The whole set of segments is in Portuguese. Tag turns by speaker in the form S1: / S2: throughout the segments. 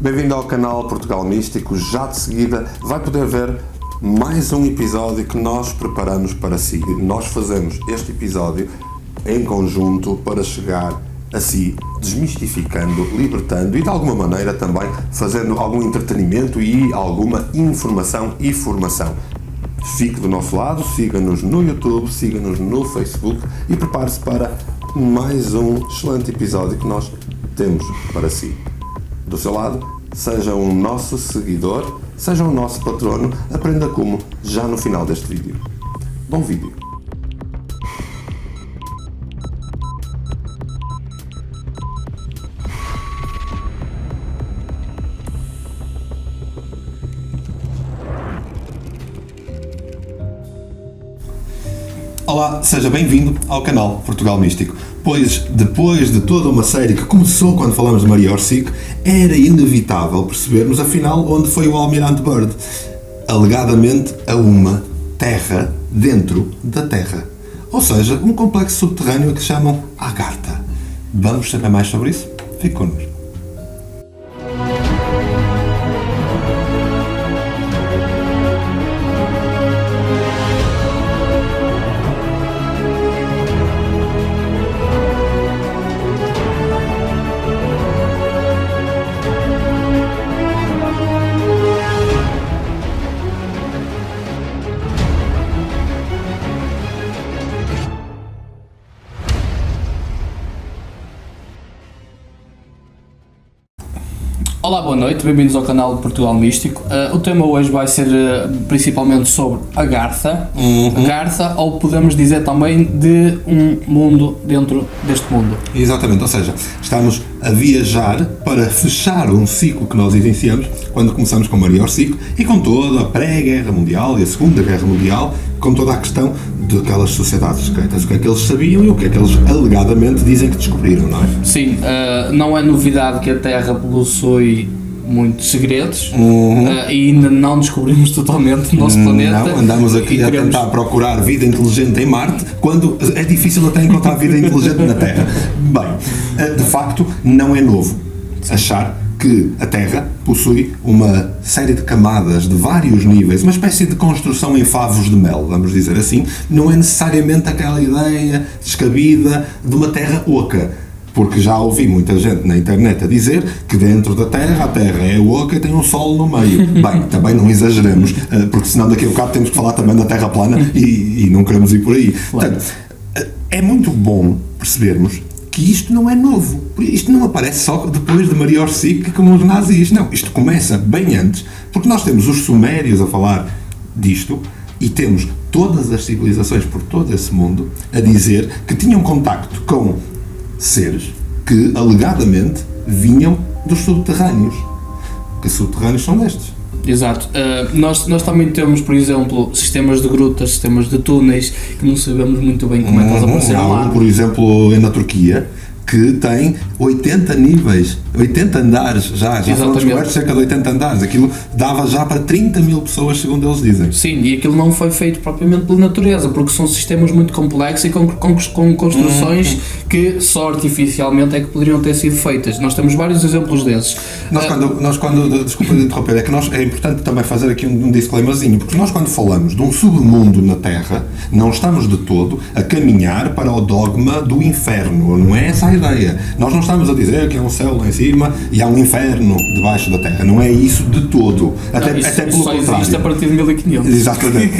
S1: Bem-vindo ao canal Portugal Místico. Já de seguida vai poder ver mais um episódio que nós preparamos para si. Nós fazemos este episódio em conjunto para chegar a si, desmistificando, libertando e de alguma maneira também fazendo algum entretenimento e alguma informação e formação. Fique do nosso lado, siga-nos no YouTube, siga-nos no Facebook e prepare-se para mais um excelente episódio que nós temos para si. Do seu lado, seja um nosso seguidor, seja um nosso patrono, aprenda como já no final deste vídeo. Bom vídeo! Olá, seja bem-vindo ao canal Portugal Místico. Pois, depois de toda uma série que começou quando falamos de Maria Orsic, era inevitável percebermos, afinal, onde foi o Almirante Byrd. Alegadamente a uma terra dentro da terra. Ou seja, um complexo subterrâneo que chamam Agartha. Vamos saber mais sobre isso? Fique connosco.
S2: Olá, boa noite, bem-vindos ao canal de Portugal Místico. O tema hoje vai ser principalmente sobre Agartha, Agartha, ou podemos dizer também de um mundo dentro deste mundo.
S1: Exatamente, ou seja, estamos a viajar para fechar um ciclo que nós iniciamos quando começamos com Maria Orsic e com toda a pré-guerra mundial e a segunda guerra mundial, com toda a questão daquelas sociedades secretas, o que é que eles sabiam e o que é que eles alegadamente dizem que descobriram, não é?
S2: Sim, não é novidade que a Terra possui muitos segredos e ainda não descobrimos totalmente o nosso planeta.
S1: Não, andamos aqui a tentar procurar vida inteligente em Marte, quando é difícil até encontrar vida inteligente na Terra. Bem, de facto, não é novo achar que a Terra possui uma série de camadas de vários níveis, uma espécie de construção em favos de mel, vamos dizer assim. Não é necessariamente aquela ideia descabida de uma Terra oca, porque já ouvi muita gente na internet a dizer que dentro da Terra, a Terra é oca e tem um Sol no meio. Bem, também não exageremos, porque senão daqui a bocado temos que falar também da Terra plana e não queremos ir por aí. Portanto, é muito bom percebermos que isto não é novo. Isto não aparece só depois de Maria Orsic como os nazis. Não, isto começa bem antes, porque nós temos os sumérios a falar disto e temos todas as civilizações por todo esse mundo a dizer que tinham contacto com seres que alegadamente vinham dos subterrâneos. Que subterrâneos são destes?
S2: Exato. Nós também temos, por exemplo, sistemas de grutas, sistemas de túneis, que não sabemos muito bem como é que eles apareceram lá.
S1: Por exemplo, na Turquia, que tem 80 níveis, 80 andares já foram descobertos cerca de 80 andares. Aquilo dava já para 30 mil pessoas, segundo eles dizem.
S2: Sim, e aquilo não foi feito propriamente pela natureza, porque são sistemas muito complexos e com construções que só artificialmente é que poderiam ter sido feitas. Nós temos vários exemplos desses.
S1: Desculpa de interromper, é importante também fazer aqui um disclaimerzinho, porque nós quando falamos de um submundo na Terra, não estamos de todo a caminhar para o dogma do inferno, não é essa a ideia. Nós não estamos a dizer que há um céu lá em cima e há um inferno debaixo da Terra, não é isso de todo. Até pelo
S2: só
S1: contrário.
S2: Existe a partir de 1500.
S1: Exatamente.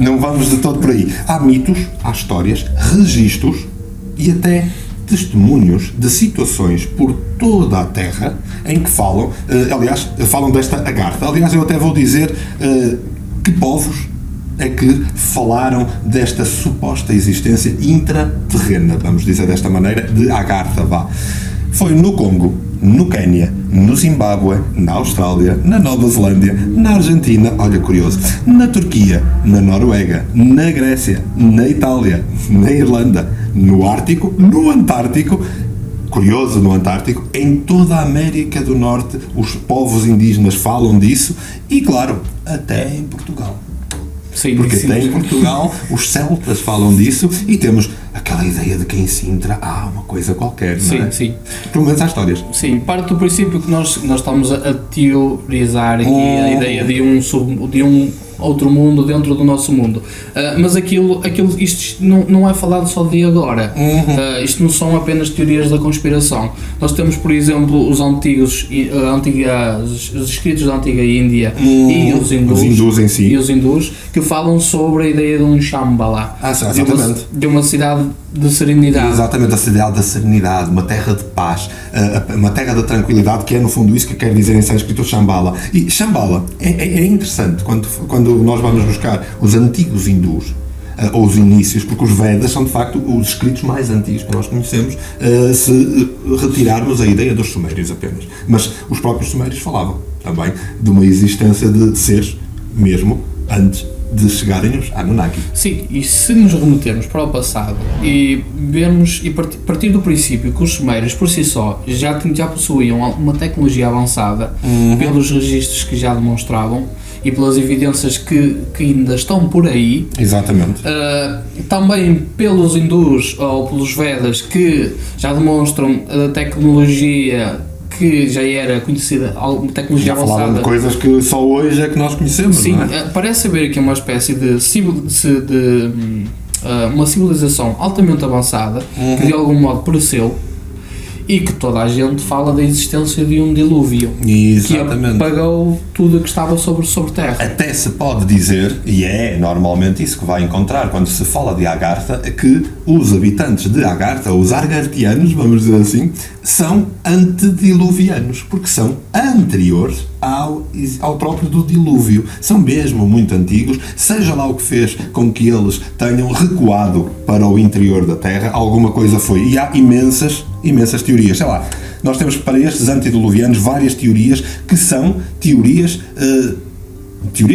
S1: Não vamos de todo por aí. Há mitos, há histórias, registros e até testemunhos de situações por toda a Terra em que falam, falam desta Agartha. Aliás, eu até vou dizer que povos é que falaram desta suposta existência intraterrena, vamos dizer desta maneira, de Agartha. Foi no Congo, no Quénia, no Zimbábue, na Austrália, na Nova Zelândia, na Argentina, olha curioso, na Turquia, na Noruega, na Grécia, na Itália, na Irlanda, no Ártico, no Antártico, curioso, no Antártico, em toda a América do Norte, os povos indígenas falam disso e, claro, até em Portugal.
S2: Sim,
S1: porque
S2: sim.
S1: até em Portugal os celtas falam disso e temos aquela ideia de que em Sintra há uma coisa qualquer, não é?
S2: Sim.
S1: Pelo menos há histórias.
S2: Sim, parte do princípio que nós estamos a teorizar aqui a ideia de um outro mundo dentro do nosso mundo. Mas isto não é falado só de agora. Isto não são apenas teorias da conspiração. Nós temos, por exemplo, os escritos da antiga Índia e os hindus
S1: em si.
S2: E os hindus que falam sobre a ideia de um Shambhala,
S1: exatamente.
S2: de uma cidade de serenidade.
S1: Exatamente, a cidade da serenidade, uma terra de paz, uma terra da tranquilidade, que é no fundo isso que quer dizer em sânscrito Shambhala. E Shambhala é interessante quando nós vamos buscar os antigos hindus, ou os inícios, porque os Vedas são de facto os escritos mais antigos que nós conhecemos, se retirarmos a ideia dos sumérios apenas. Mas os próprios sumérios falavam também de uma existência de seres mesmo antes de chegarem os Anunnaki.
S2: Sim, e se nos remetermos para o passado e vermos e partir do princípio que os sumérios por si só já possuíam uma tecnologia avançada, pelos registros que já demonstravam e pelas evidências que ainda estão por aí.
S1: Exatamente.
S2: Também pelos hindus ou pelos Vedas, que já demonstram a tecnologia que já era conhecida, alguma tecnologia
S1: já
S2: avançada.
S1: Falavam de coisas que só hoje é que nós conhecemos.
S2: Sim,
S1: não é?
S2: parece haver aqui uma espécie de uma civilização altamente avançada, que de algum modo pereceu, e que toda a gente fala da existência de um dilúvio.
S1: Exatamente.
S2: Que apagou tudo o que estava sobre terra.
S1: Até se pode dizer, e é normalmente isso que vai encontrar quando se fala de Agartha, que os habitantes de Agartha, os argartianos, vamos dizer assim, são antediluvianos, porque são anteriores ao próprio do dilúvio. São mesmo muito antigos, seja lá o que fez com que eles tenham recuado para o interior da Terra, alguma coisa foi. E há imensas teorias. Sei lá, nós temos para estes antediluvianos várias teorias que são teorias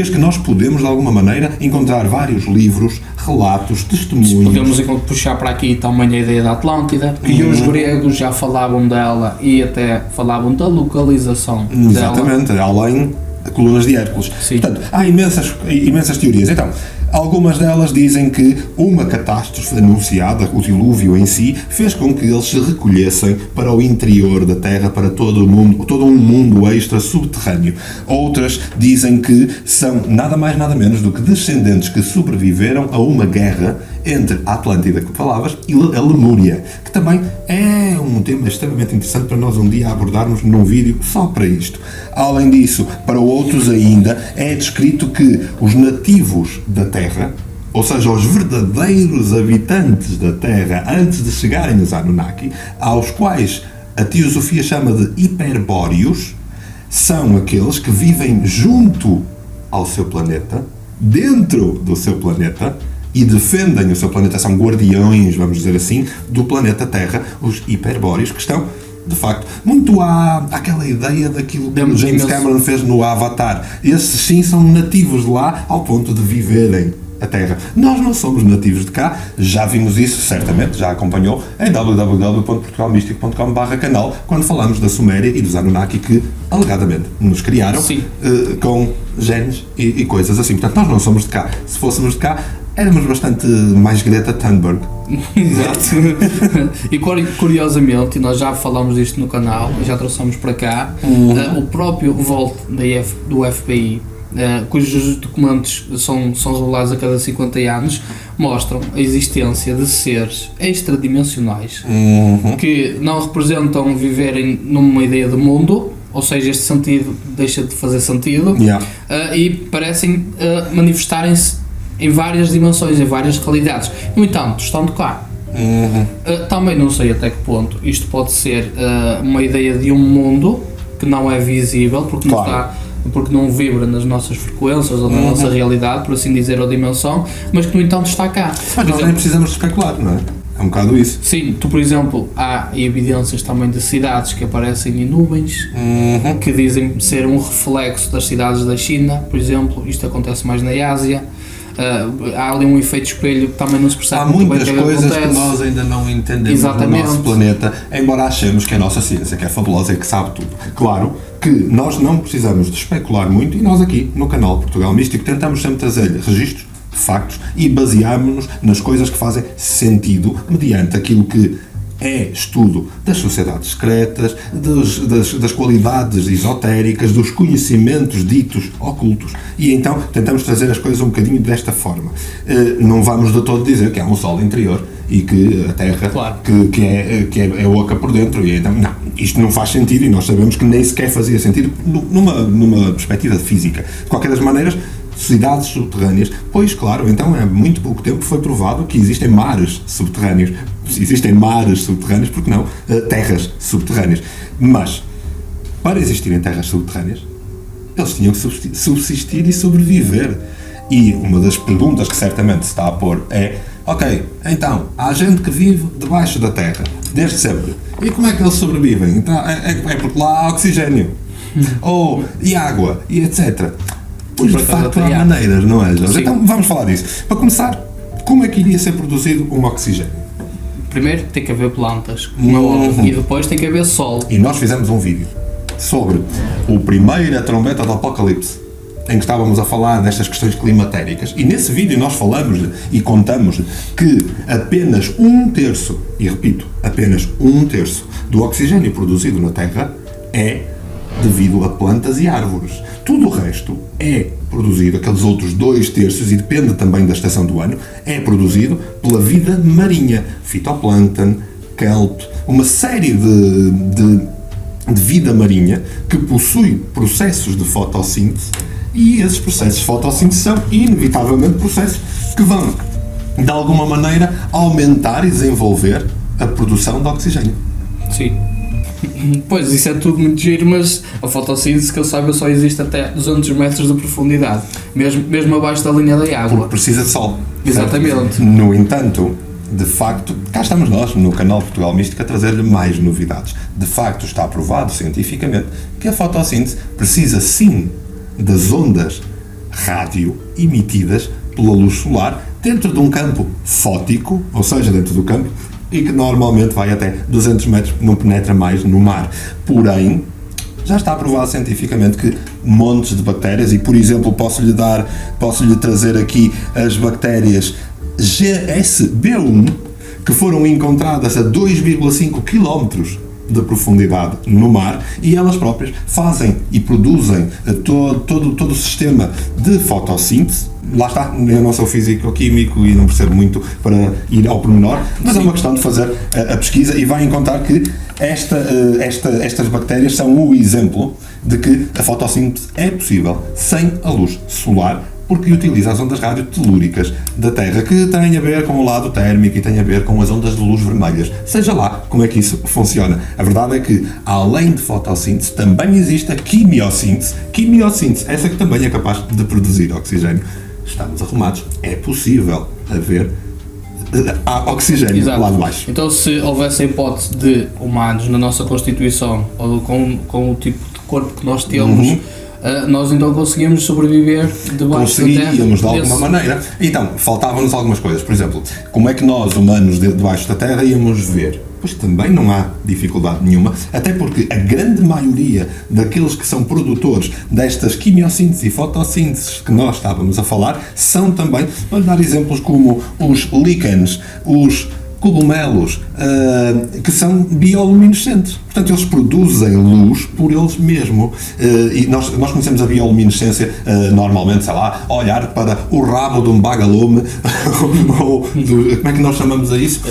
S1: que nós podemos, de alguma maneira, encontrar vários livros, relatos, testemunhos.
S2: Podemos puxar para aqui também a ideia da Atlântida, que os gregos já falavam dela e até falavam da localização dela.
S1: Exatamente, além de colunas de Hércules.
S2: Sim.
S1: Portanto, há imensas teorias. Então, algumas delas dizem que uma catástrofe anunciada, o dilúvio em si, fez com que eles se recolhessem para o interior da Terra, para todo um mundo extra subterrâneo. Outras dizem que são nada mais nada menos do que descendentes que sobreviveram a uma guerra entre a Atlântida, que falavas, e a Lemúria, que também é um tema extremamente interessante para nós um dia abordarmos num vídeo só para isto. Além disso, para outros ainda, é descrito que os nativos da Terra, ou seja, os verdadeiros habitantes da Terra antes de chegarem os Anunnaki, aos quais a teosofia chama de hiperbóreos, são aqueles que vivem junto ao seu planeta, dentro do seu planeta, e defendem o seu planeta, são guardiões, vamos dizer assim, do planeta Terra, os hiperbóreos, que estão, de facto, muito àquela ideia daquilo que o James Cameron fez no Avatar. Esses sim são nativos de lá, ao ponto de viverem a Terra. Nós não somos nativos de cá, já vimos isso, certamente, já acompanhou, em www.portugalmístico.com/canal, quando falamos da Suméria e dos Anunnaki que, alegadamente, nos criaram, com genes e coisas assim. Portanto, nós não somos de cá. Se fôssemos de cá, éramos bastante mais Greta Thunberg.
S2: Exato. E curiosamente, nós já falámos disto no canal, já trouxemos para cá, o próprio Vault do FBI, cujos documentos são revelados a cada 50 anos, mostram a existência de seres extradimensionais que não representam viverem numa ideia de mundo, ou seja, este sentido deixa de fazer sentido, e parecem manifestarem-se em várias dimensões, em várias realidades. No entanto, estão de cá. Também não sei até que ponto isto pode ser uma ideia de um mundo que não é visível, porque não vibra nas nossas frequências ou na nossa realidade, por assim dizer, ou dimensão, mas que no entanto está cá.
S1: Mas nós nem precisamos especular, não é? É um bocado isso.
S2: Sim, por exemplo, há evidências também de cidades que aparecem em nuvens, que dizem ser um reflexo das cidades da China, por exemplo. Isto acontece mais na Ásia. Há ali um efeito espelho que também não se percebe muito bem o que acontece. Há muitas coisas que nós
S1: ainda não entendemos no nosso planeta, embora achemos que a nossa ciência, que é fabulosa e que sabe tudo. Claro que nós não precisamos de especular muito, e nós aqui no canal Portugal Místico tentamos sempre trazer-lhe registros de factos e baseámos-nos nas coisas que fazem sentido mediante aquilo que é estudo das sociedades secretas, das qualidades esotéricas, dos conhecimentos ditos ocultos, e então tentamos trazer as coisas um bocadinho desta forma. Não vamos de todo dizer que há um sol interior e que a Terra
S2: claro.
S1: que é oca por dentro, e então, não, isto não faz sentido, e nós sabemos que nem sequer fazia sentido numa perspectiva física. De qualquer das maneiras, cidades subterrâneas, pois claro, então há muito pouco tempo foi provado que existem mares subterrâneos. Existem mares subterrâneos, porque não terras subterrâneas. Mas, para existirem terras subterrâneas, eles tinham que subsistir e sobreviver. E uma das perguntas que certamente se está a pôr é: ok, então, há gente que vive debaixo da terra, desde sempre. E como é que eles sobrevivem? Então, é porque lá há oxigênio. E água, e etc. Pois de facto há maneiras, não é, Jorge? Então vamos falar disso. Para começar, como é que iria ser produzido um oxigênio?
S2: Primeiro tem que haver plantas, como é óbvio, e depois tem que haver sol.
S1: E nós fizemos um vídeo sobre o primeiro trombeta do Apocalipse, em que estávamos a falar destas questões climatéricas, e nesse vídeo nós falamos e contamos que apenas 1/3, e repito, apenas 1/3 do oxigênio produzido na Terra é devido a plantas e árvores. Tudo o resto é produzido, aqueles outros 2/3, e depende também da estação do ano, é produzido pela vida marinha, fitoplâncton, kelp, uma série de vida marinha que possui processos de fotossíntese, e esses processos de fotossíntese são inevitavelmente processos que vão, de alguma maneira, aumentar e desenvolver a produção de oxigênio.
S2: Sim. Pois, isso é tudo muito giro, mas a fotossíntese, que eu saiba, só existe até 200 metros de profundidade, mesmo abaixo da linha da água.
S1: Porque precisa de sol.
S2: Exatamente.
S1: Certo? No entanto, de facto, cá estamos nós, no canal Portugal Místico, a trazer-lhe mais novidades. De facto, está provado cientificamente que a fotossíntese precisa sim das ondas rádio emitidas pela luz solar dentro de um campo fótico, ou seja, dentro do campo, e que normalmente vai até 200 metros, não penetra mais no mar. Porém, já está provado cientificamente que montes de bactérias, e por exemplo posso-lhe trazer aqui as bactérias GSB1, que foram encontradas a 2,5 km de profundidade no mar, e elas próprias fazem e produzem todo o sistema de fotossíntese. Lá está, eu não sou físico-químico e não percebo muito para ir ao pormenor, mas sim, é uma questão de fazer a pesquisa, e vai encontrar que estas bactérias são o exemplo de que a fotossíntese é possível sem a luz solar, porque utiliza as ondas radiotelúricas da Terra, que têm a ver com o lado térmico e têm a ver com as ondas de luz vermelhas. Seja lá como é que isso funciona. A verdade é que, além de fotossíntese, também existe a quimiossíntese. Quimiossíntese, essa que também é capaz de produzir oxigênio. Estamos arrumados. É possível haver oxigênio. Exato. Lá de baixo.
S2: Então, se houvesse a hipótese de humanos na nossa Constituição, ou com o tipo de corpo que nós temos, nós então conseguimos sobreviver debaixo da Terra.
S1: Conseguíamos de alguma maneira. Então, faltavam-nos algumas coisas. Por exemplo, como é que nós, humanos, debaixo da Terra, íamos ver? Pois também não há dificuldade nenhuma, até porque a grande maioria daqueles que são produtores destas quimiossínteses e fotossínteses que nós estávamos a falar são também, vamos dar exemplos como os líquens, os cogumelos, que são bioluminescentes. Portanto, eles produzem luz por eles mesmos. E nós conhecemos a bioluminescência normalmente, sei lá, olhar para o rabo de um bagalume, ou como é que nós chamamos a isso?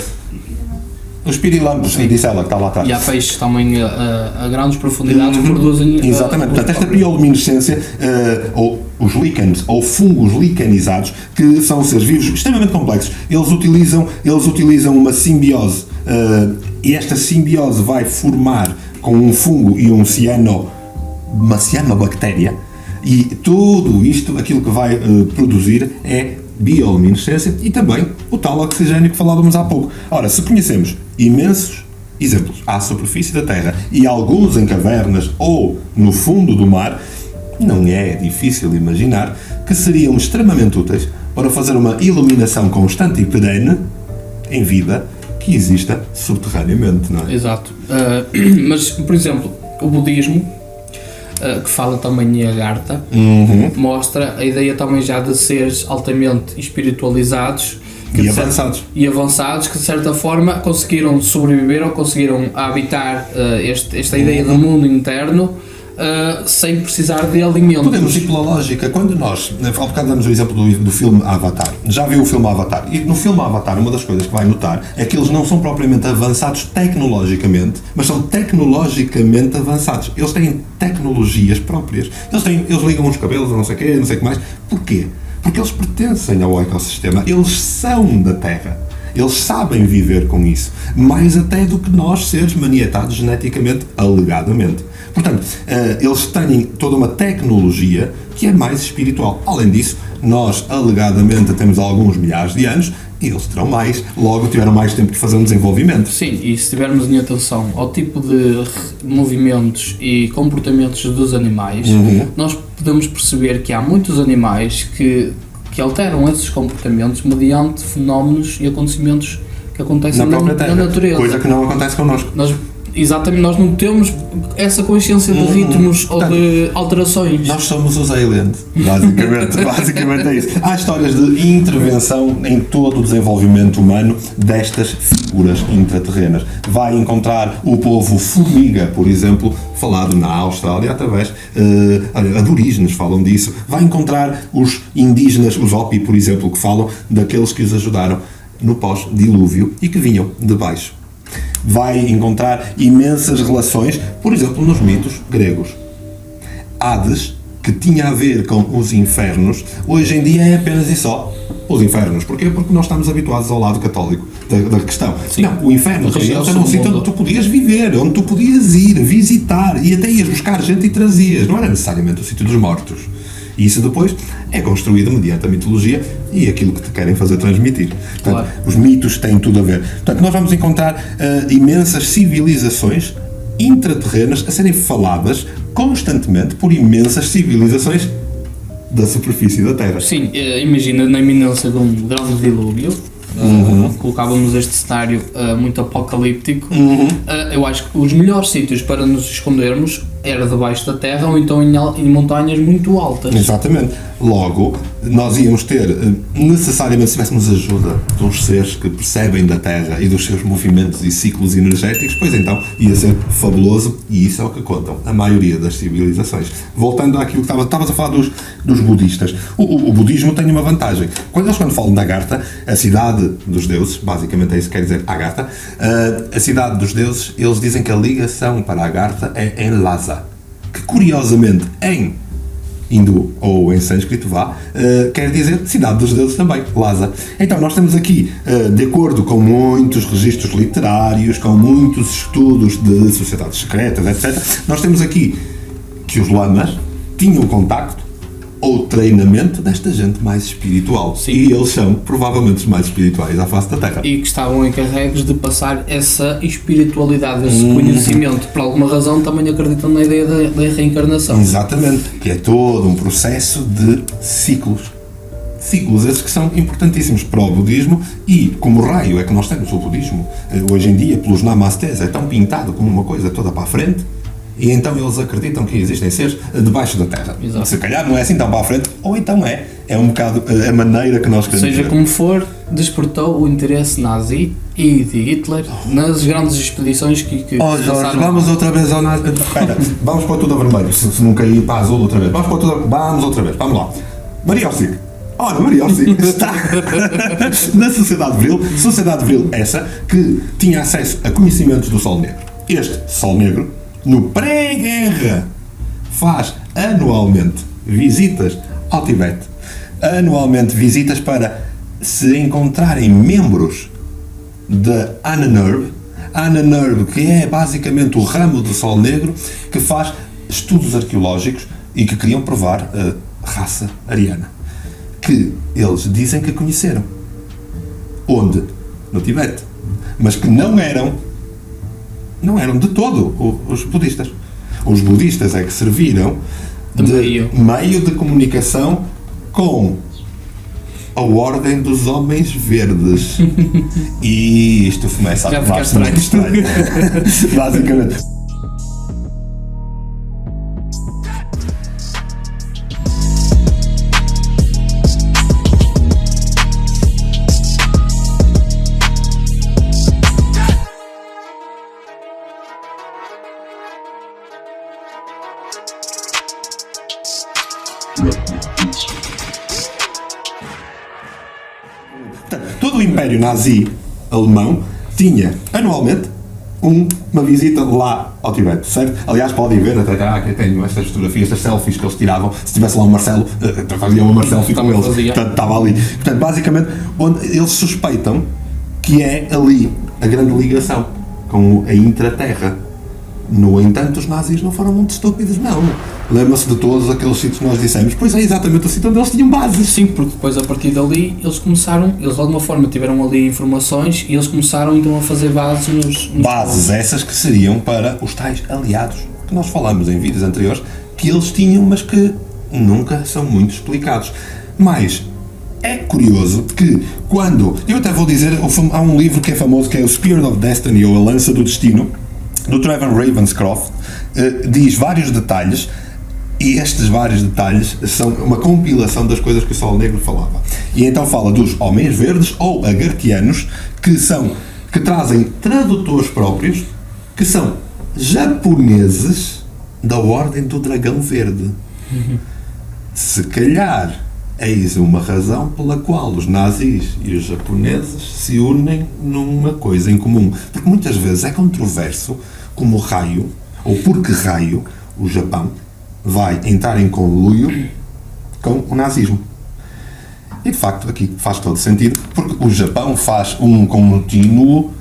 S1: Os pirilampos, disse ela, que está lá atrás.
S2: E há peixes também a grandes profundidades que produzem...
S1: Exatamente. Portanto, esta bioluminescência, ou os líquens, ou fungos liquenizados, que são seres vivos extremamente complexos, eles utilizam uma simbiose, e esta simbiose vai formar com um fungo e uma cianobactéria, e tudo isto, aquilo que vai produzir é bioluminescência e também o tal oxigênio que falávamos há pouco. Ora, se conhecemos imensos exemplos à superfície da Terra e alguns em cavernas ou no fundo do mar, não é difícil imaginar que seriam extremamente úteis para fazer uma iluminação constante e perene em vida que exista subterraneamente, não é?
S2: Exato. Mas, por exemplo, o budismo que fala também em Agartha, mostra a ideia também já de seres altamente espiritualizados e avançados que de certa forma conseguiram sobreviver ou conseguiram habitar esta ideia do mundo interno sem precisar de alimentos.
S1: Podemos ir pela lógica. Quando nós, há bocado damos o exemplo do filme Avatar, já viu o filme Avatar, e no filme Avatar uma das coisas que vai notar é que eles não são propriamente avançados tecnologicamente, mas são tecnologicamente avançados. Eles têm tecnologias próprias, eles ligam os cabelos, não sei o quê, não sei o que mais. Porquê? Porque eles pertencem ao ecossistema, eles são da Terra. Eles sabem viver com isso, mais até do que nós, seres maniatados geneticamente, alegadamente. Portanto, eles têm toda uma tecnologia que é mais espiritual. Além disso, nós, alegadamente, temos alguns milhares de anos e eles terão mais, logo tiveram mais tempo de fazer um desenvolvimento.
S2: Sim, e se tivermos em atenção ao tipo de movimentos e comportamentos dos animais, nós podemos perceber que há muitos animais que alteram esses comportamentos mediante fenómenos e acontecimentos que acontecem na natureza.
S1: Coisa que não acontece connosco.
S2: Exatamente, nós não temos essa consciência de ritmos ou de alterações.
S1: Nós somos os aliens, basicamente é isso. Há histórias de intervenção em todo o desenvolvimento humano destas figuras intraterrenas. Vai encontrar o povo formiga, por exemplo, falado na Austrália através, aborígenes falam disso. Vai encontrar os indígenas, os Hopi, por exemplo, que falam daqueles que os ajudaram no pós-dilúvio e que vinham de baixo. Vai encontrar imensas relações, por exemplo, nos mitos gregos. Hades, que tinha a ver com os infernos, hoje em dia é apenas e só os infernos. Porquê? Porque nós estamos habituados ao lado católico da questão. Sim. Não, o inferno era um sítio onde tu podias viver, onde tu podias ir, visitar, e até ias buscar gente e trazias. Não era necessariamente o sítio dos mortos. E isso depois é construído mediante a mitologia e aquilo que te querem fazer transmitir. Portanto, claro. Os mitos têm tudo a ver. Portanto, nós vamos encontrar imensas civilizações intraterrenas a serem faladas constantemente por imensas civilizações da superfície da Terra.
S2: Sim, imagina na iminência de um grande dilúvio, colocávamos este cenário muito apocalíptico. Eu acho que os melhores sítios para nos escondermos era debaixo da terra ou então em montanhas muito altas.
S1: Exatamente. Logo, nós íamos ter, necessariamente, se tivéssemos ajuda de uns seres que percebem da Terra e dos seus movimentos e ciclos energéticos, pois então ia ser fabuloso, e isso é o que contam a maioria das civilizações. Voltando àquilo que estavas a falar dos budistas. O budismo tem uma vantagem. Quando falam da Agartha, a cidade dos deuses, basicamente é isso que quer dizer Agartha, a cidade dos deuses, eles dizem que a ligação para a Agartha é em Lhasa, que curiosamente em hindu ou em sânscrito quer dizer cidade dos deuses também, Lhasa. Então nós temos aqui, de acordo com muitos registros literários, com muitos estudos de sociedades secretas, etc., nós temos aqui que os lamas tinham contacto ou treinamento desta gente mais espiritual. Sim. E eles são provavelmente os mais espirituais à face da Terra.
S2: E que estavam encarregues de passar essa espiritualidade, esse conhecimento. Por alguma razão também acreditam na ideia da reencarnação.
S1: Exatamente, que é todo um processo de ciclos. Ciclos esses que são importantíssimos para o budismo, e como raio é que nós temos o budismo hoje em dia, pelos namastés, é tão pintado como uma coisa toda para a frente. E então eles acreditam que existem seres debaixo da Terra. Exato. Se calhar não é assim tão para a frente, ou então é um bocado a maneira que nós queremos.
S2: Seja como for, despertou o interesse nazi e de Hitler nas grandes expedições que
S1: Jorge, vamos outra vez ao nazi. Espera, vamos para tudo a vermelho, se não cair para azul outra vez. Vamos outra vez, vamos lá. Maria Ossic. Ora, Maria Ossic está na Sociedade Vril. Sociedade Vril essa que tinha acesso a conhecimentos do Sol Negro. Este Sol Negro, no pré-guerra, faz anualmente visitas ao Tibete, anualmente visitas para se encontrarem membros da Ahnenerbe, que é basicamente o ramo do Sol Negro que faz estudos arqueológicos e que queriam provar a raça ariana, que eles dizem que conheceram. Onde? No Tibete. Mas que não eram de todo os budistas. Os budistas é que serviram de meio de comunicação com a Ordem dos Homens Verdes. E isto começa a tornar-se muito estranho. Basicamente. Portanto, todo o Império Nazi alemão tinha anualmente uma visita lá ao Tibete, certo? Aliás, podem ver, até aqui tenho estas fotografias, estas selfies que eles tiravam. Se tivesse lá um Marcelo, faziam uma selfie com eles. Portanto, estava ali. Portanto, basicamente, onde eles suspeitam que é ali a grande ligação com a intraterra. No entanto, os nazis não foram muito estúpidos, não. Lembra-se de todos aqueles sítios que nós dissemos? Pois é, exatamente o sítio onde eles tinham bases.
S2: Sim, porque depois a partir dali eles de alguma forma tiveram ali informações e eles começaram então a fazer bases nos
S1: bases essas que seriam para os tais aliados, que nós falamos em vídeos anteriores, que eles tinham, mas que nunca são muito explicados. Mas é curioso que quando, eu até vou dizer, há um livro que é famoso, que é o Spear of Destiny, ou A Lança do Destino, do Trevor Ravenscroft, diz vários detalhes, e estes vários detalhes são uma compilação das coisas que o Sol Negro falava. E então fala dos Homens Verdes, ou Agartianos, que trazem tradutores próprios, que são japoneses da Ordem do Dragão Verde. Se calhar eis uma razão pela qual os nazis e os japoneses se unem numa coisa em comum. Porque muitas vezes é controverso como raio, ou por que raio, o Japão vai entrar em conluio com o nazismo. E de facto aqui faz todo sentido, porque o Japão faz um contínuo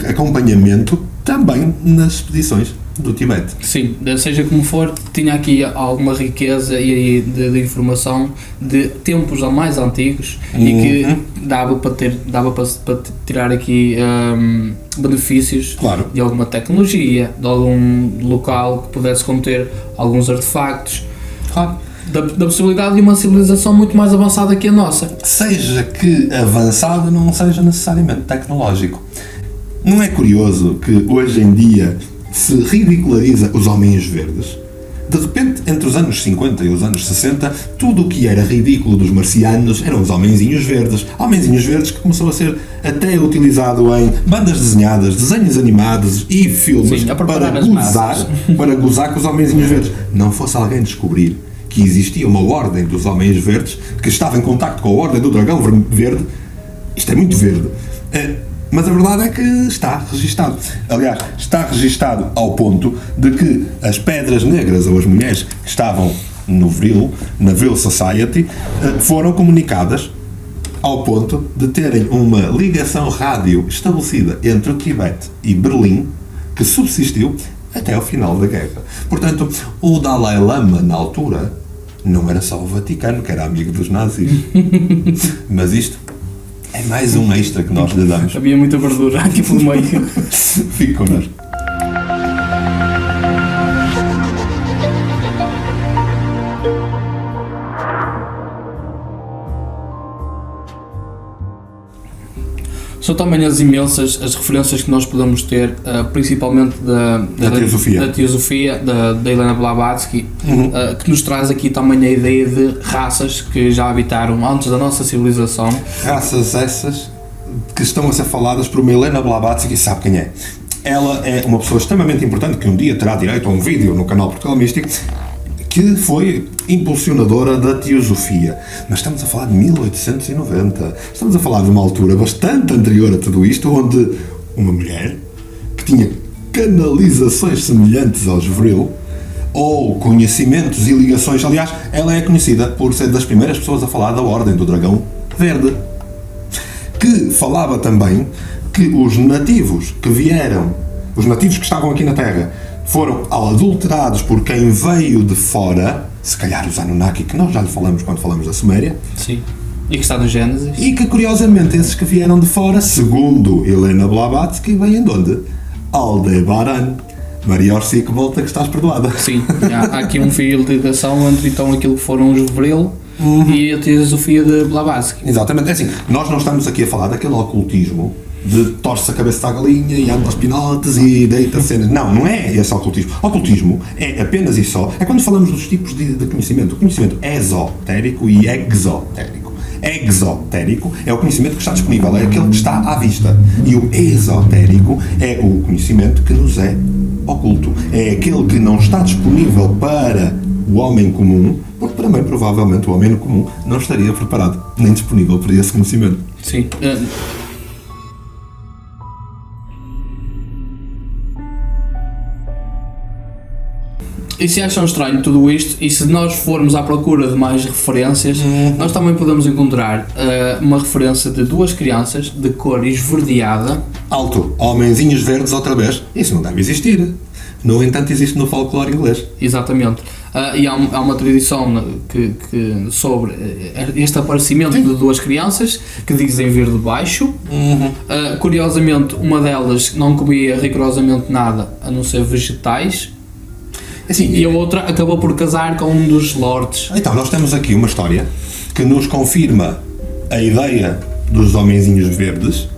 S1: acompanhamento também nas expedições do Tibete.
S2: Sim, seja como for, tinha aqui alguma riqueza de informação de tempos mais antigos e que dava para tirar aqui benefícios,
S1: claro,
S2: de alguma tecnologia, de algum local que pudesse conter alguns artefactos,
S1: claro,
S2: da possibilidade de uma civilização muito mais avançada que a nossa.
S1: Seja que avançado não seja necessariamente tecnológico. Não é curioso que hoje em dia se ridiculariza os homens verdes? De repente, entre os anos 50 e os anos 60, tudo o que era ridículo dos marcianos eram os homenzinhos verdes. Homenzinhos verdes que começou a ser até utilizado em bandas desenhadas, desenhos animados e filmes.
S2: Sim,
S1: para gozar com os homenzinhos verdes. Não fosse alguém descobrir que existia uma ordem dos homens verdes que estava em contacto com a ordem do dragão verde. Isto é muito verde. Mas a verdade é que está registado. Aliás, está registado ao ponto de que as pedras negras, ou as mulheres que estavam no Vril, na Vril Society, foram comunicadas ao ponto de terem uma ligação rádio estabelecida entre o Tibete e Berlim, que subsistiu até ao final da guerra. Portanto, o Dalai Lama, na altura, não era só o Vaticano, que era amigo dos nazis. Mas isto é mais um extra que nós lhe damos.
S2: Havia muita verdura aqui pelo meio.
S1: Fique connosco.
S2: São também as referências que nós podemos ter, principalmente da teosofia da Helena Blavatsky, que nos traz aqui também a ideia de raças que já habitaram antes da nossa civilização.
S1: Raças essas que estão a ser faladas por uma Helena Blavatsky, sabe quem é? Ela é uma pessoa extremamente importante que um dia terá direito a um vídeo no canal Portugal Místico, que foi impulsionadora da teosofia. Mas estamos a falar de 1890. Estamos a falar de uma altura bastante anterior a tudo isto, onde uma mulher que tinha canalizações semelhantes aos Vril, ou conhecimentos e ligações, aliás, ela é conhecida por ser das primeiras pessoas a falar da Ordem do Dragão Verde, que falava também que os nativos que estavam aqui na Terra, foram adulterados por quem veio de fora, se calhar os Anunnaki, que nós já lhe falamos quando falamos da Suméria.
S2: Sim. E que está no Gênesis.
S1: E que, curiosamente, esses que vieram de fora, segundo Helena Blavatsky, vêm de onde? Aldebaran. Maria Orsi, que volta, que estás perdoada.
S2: Sim, há aqui um fio de ligação entre então aquilo que foram os Vril e a teosofia de Blavatsky.
S1: Exatamente. É assim, nós não estamos aqui a falar daquele ocultismo de torce a cabeça da galinha e anda aos pinotes e deita cenas. Não é esse ocultismo. Ocultismo é apenas e só, é quando falamos dos tipos de conhecimento. O conhecimento esotérico e exotérico. Exotérico é o conhecimento que está disponível, é aquele que está à vista. E o esotérico é o conhecimento que nos é oculto. É aquele que não está disponível para o homem comum, porque também provavelmente o homem comum não estaria preparado nem disponível para esse conhecimento.
S2: Sim. E se acham estranho tudo isto, e se nós formos à procura de mais referências, nós também podemos encontrar uma referência de duas crianças de cor esverdeada.
S1: Alto, homenzinhos verdes outra vez. Isso não deve existir. No entanto, existe no folclore inglês.
S2: Exatamente. E há uma tradição sobre este aparecimento de duas crianças que dizem vir de baixo. Curiosamente, uma delas não comia rigorosamente nada a não ser vegetais.
S1: Assim,
S2: e a outra acabou por casar com um dos lords.
S1: Então, nós temos aqui uma história que nos confirma a ideia dos homenzinhos verdes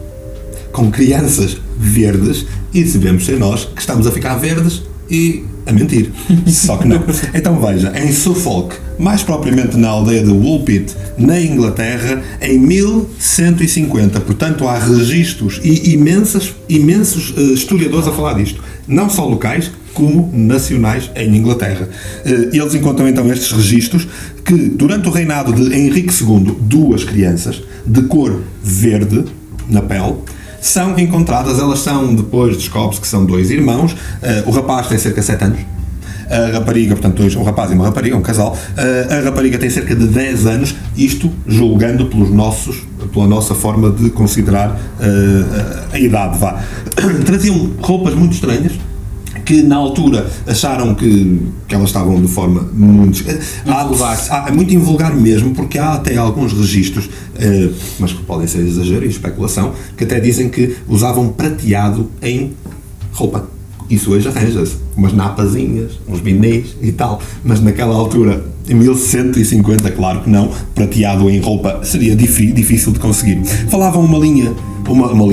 S1: com crianças verdes e devemos ser nós que estamos a ficar verdes e a mentir. Só que não. Então veja, em Suffolk, mais propriamente na aldeia de Woolpit, na Inglaterra, em 1150, portanto há registros e imensos historiadores a falar disto, não só locais, como nacionais em Inglaterra. Eles encontram então estes registros que, durante o reinado de Henrique II, duas crianças de cor verde na pele são encontradas. Elas são, depois descobre-se que são dois irmãos. O rapaz tem cerca de 7 anos, a rapariga, portanto, um rapaz e uma rapariga, um casal. A rapariga tem cerca de 10 anos, isto julgando pela nossa forma de considerar a idade, vá. Traziam roupas muito estranhas, que na altura acharam que elas estavam de forma muito muito invulgar mesmo, porque há até alguns registros, mas que podem ser exagero e especulação, que até dizem que usavam prateado em roupa. Isso hoje arranja-se, umas napazinhas, uns binês e tal, mas naquela altura, em 1150, claro que não, prateado em roupa seria difícil de conseguir. Falavam uma língua, não falavam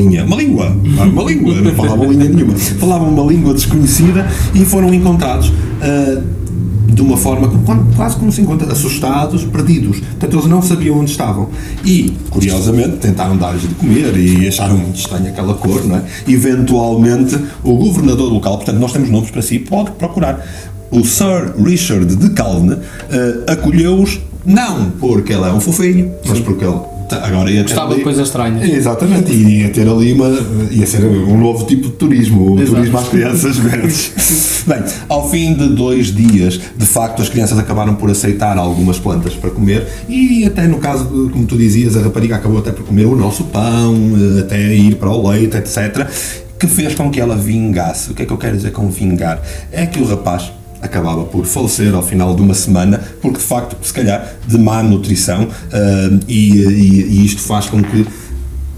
S1: língua nenhuma, falavam uma língua desconhecida e foram encontrados de uma forma quase como se encontra, assustados, perdidos. Portanto, eles não sabiam onde estavam. E, curiosamente, tentaram dar-lhes de comer e acharam muito estranha aquela cor, não é? Eventualmente, o governador local, portanto, nós temos nomes para si, pode procurar. O Sir Richard de Calne acolheu-os, não porque ele é um fofinho, mas porque ele agora ia ter
S2: gostava de coisas estranhas.
S1: Exatamente, e ia ter ali ia ser um novo tipo de turismo, o turismo às crianças verdes. Bem, ao fim de 2 dias, de facto, as crianças acabaram por aceitar algumas plantas para comer e até no caso, como tu dizias, a rapariga acabou até por comer o nosso pão, até ir para o leite, etc., que fez com que ela vingasse. O que é que eu quero dizer com vingar? É que o rapaz acabava por falecer ao final de uma semana, porque de facto, se calhar, de má nutrição, e isto faz com que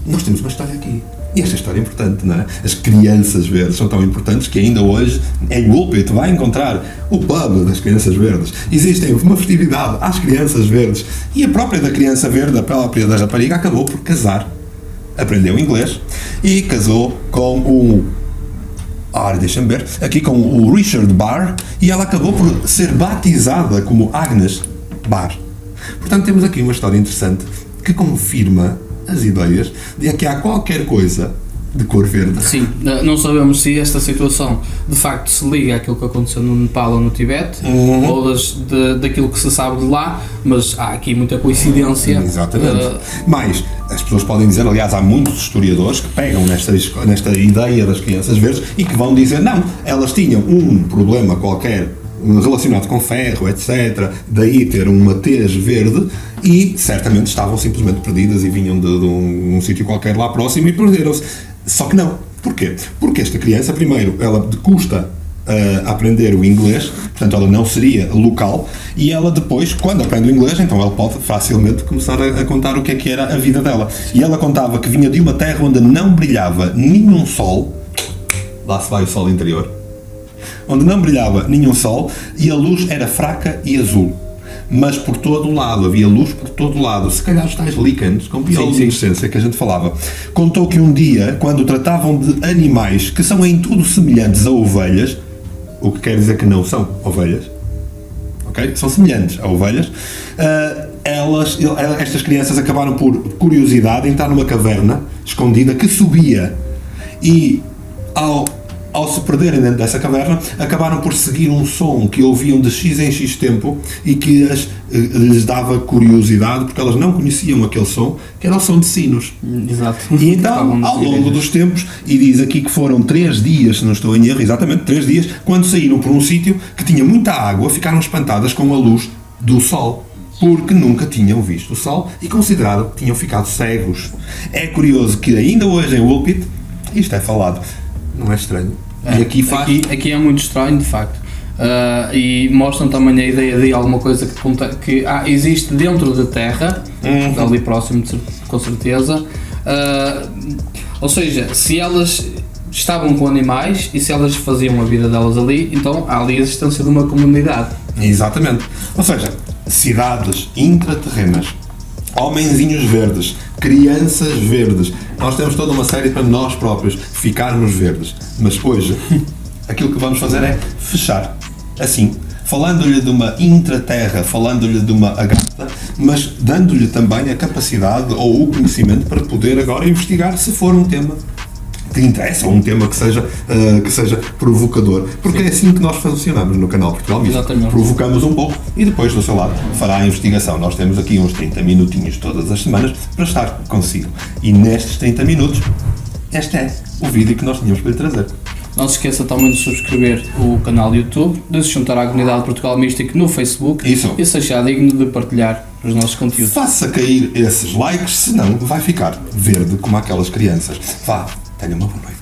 S1: nós temos uma história aqui. E esta história é importante, não é? As crianças verdes são tão importantes que ainda hoje, em Woolpit, vai encontrar o pub das crianças verdes. Existe uma festividade às crianças verdes. E a própria da criança verde, a própria da rapariga, acabou por casar. Aprendeu inglês e casou com deixa-me ver, aqui com o Richard Barr, e ela acabou por ser batizada como Agnes Barr. Portanto, temos aqui uma história interessante que confirma as ideias de que há qualquer coisa de cor verde.
S2: Sim, não sabemos se esta situação de facto se liga àquilo que aconteceu no Nepal ou no Tibete, ou daquilo que se sabe de lá, mas há aqui muita coincidência.
S1: Exatamente. Mas as pessoas podem dizer, aliás, há muitos historiadores que pegam nesta ideia das crianças verdes e que vão dizer, não, elas tinham um problema qualquer relacionado com ferro, etc., daí ter uma tez verde e certamente estavam simplesmente perdidas e vinham de um sítio qualquer lá próximo e perderam-se. Só que não. Porquê? Porque esta criança, primeiro, ela custa a aprender o inglês, portanto ela não seria local, e ela depois, quando aprende o inglês, então ela pode facilmente começar a contar o que era a vida dela. E ela contava que vinha de uma terra onde não brilhava nenhum sol, lá se vai o sol interior, onde não brilhava nenhum sol e a luz era fraca e azul. Mas por todo o lado, havia luz por todo o lado, se calhar os tais líquenes, com bioluminescência que a gente falava. Contou que um dia, quando tratavam de animais que são em tudo semelhantes a ovelhas, o que quer dizer que não são ovelhas, ok? São semelhantes a ovelhas, estas crianças acabaram por curiosidade entrar numa caverna escondida que subia e ao ao se perderem dentro dessa caverna, acabaram por seguir um som que ouviam de X em X tempo e que lhes dava curiosidade, porque elas não conheciam aquele som, que era o som de sinos.
S2: Exato.
S1: E então, ao longo dos tempos, e diz aqui que foram 3 dias, se não estou em erro, exatamente 3 dias, quando saíram por um sítio que tinha muita água, ficaram espantadas com a luz do sol, porque nunca tinham visto o sol e consideraram que tinham ficado cegos. É curioso que ainda hoje em Woolpit isto é falado. Não é estranho?
S2: E aqui é muito estranho, de facto. E mostram também a ideia de alguma coisa que existe dentro da Terra, ali próximo, com certeza. Ou seja, se elas estavam com animais e se elas faziam a vida delas ali, então há ali a existência de uma comunidade.
S1: Exatamente. Ou seja, cidades intraterrenas, homenzinhos verdes, crianças verdes. Nós temos toda uma série para nós próprios ficarmos verdes. Mas hoje, aquilo que vamos fazer é fechar. Assim, falando-lhe de uma intraterra, falando-lhe de uma agartha, mas dando-lhe também a capacidade ou o conhecimento para poder agora investigar se for um tema que interessa, ou um tema que seja provocador, porque é assim que nós funcionamos no canal Portugal Místico. Provocamos um pouco e depois do seu lado fará a investigação. Nós temos aqui uns 30 minutinhos todas as semanas para estar consigo. E nestes 30 minutos, este é o vídeo que nós tínhamos para lhe trazer.
S2: Não se esqueça também de subscrever o canal do YouTube, de se juntar à comunidade Portugal Místico no Facebook.
S1: Isso.
S2: E se achar digno de partilhar os nossos conteúdos.
S1: Faça cair esses likes, senão vai ficar verde como aquelas crianças. Vá, tenha uma boa noite.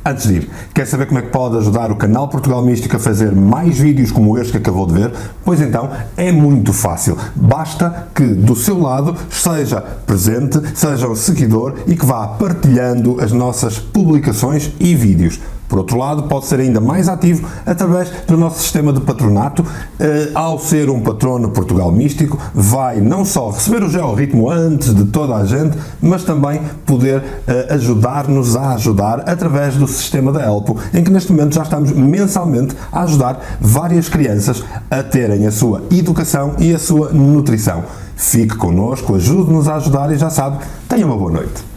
S1: Antes de ir, quer saber como é que pode ajudar o canal Portugal Místico a fazer mais vídeos como este que acabou de ver? Pois então, é muito fácil. Basta que do seu lado seja presente, seja um seguidor e que vá partilhando as nossas publicações e vídeos. Por outro lado, pode ser ainda mais ativo através do nosso sistema de patronato. Ao ser um patrono Portugal Místico, vai não só receber o georritmo antes de toda a gente, mas também poder ajudar-nos a ajudar através do sistema da Elpo, em que neste momento já estamos mensalmente a ajudar várias crianças a terem a sua educação e a sua nutrição. Fique connosco, ajude-nos a ajudar e já sabe, tenha uma boa noite.